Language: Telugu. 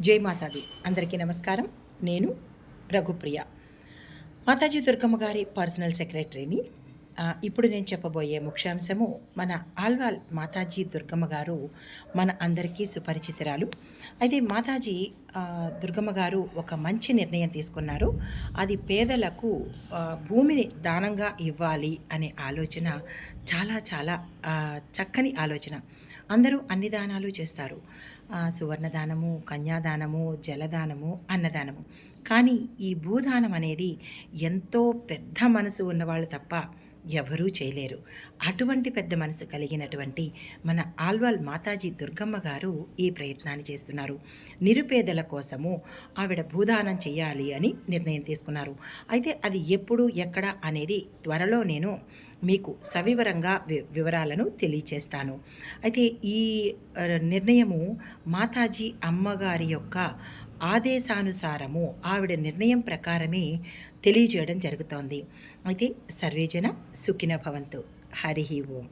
జై మాతాది. అందరికీ నమస్కారం. నేను రఘుప్రియ, మాతాజీ దుర్గమ్మ గారి పర్సనల్ సెక్రటరీని. ఇప్పుడు నేను చెప్పబోయే ముఖ్యాంశము, మన ఆల్వాల్ మాతాజీ దుర్గమ్మ గారు మన అందరికీ సుపరిచితురాలు. అయితే మాతాజీ దుర్గమ్మ గారు ఒక మంచి నిర్ణయం తీసుకున్నారు. అది పేదలకు భూమిని దానంగా ఇవ్వాలి అనే ఆలోచన చాలా చాలా చక్కని ఆలోచన. అందరూ అన్ని దానాలు చేస్తారు, సువర్ణదానము, కన్యాదానము, జలదానము, అన్నదానము. కానీ ఈ భూదానం అనేది ఎంతో పెద్ద మనసు ఉన్నవాళ్ళు తప్ప ఎవరూ చేయలేరు. అటువంటి పెద్ద మనసు కలిగినటువంటి మన ఆల్వాల్ మాతాజీ దుర్గమ్మ గారు ఈ ప్రయత్నాన్ని చేస్తున్నారు. నిరుపేదల కోసము ఆవిడ భూదానం చేయాలి అని నిర్ణయం తీసుకున్నారు. అయితే అది ఎప్పుడు, ఎక్కడ అనేది త్వరలో నేను మీకు సవివరంగా వివరాలను తెలియచేస్తాను. అయితే ఈ నిర్ణయము మాతాజీ అమ్మగారి యొక్క ఆదేశానుసారము, ఆవిడ నిర్ణయం ప్రకారమే తెలియజేయడం జరుగుతోంది. అయితే సర్వేజన సుఖినో భవంతు. హరి ఓం.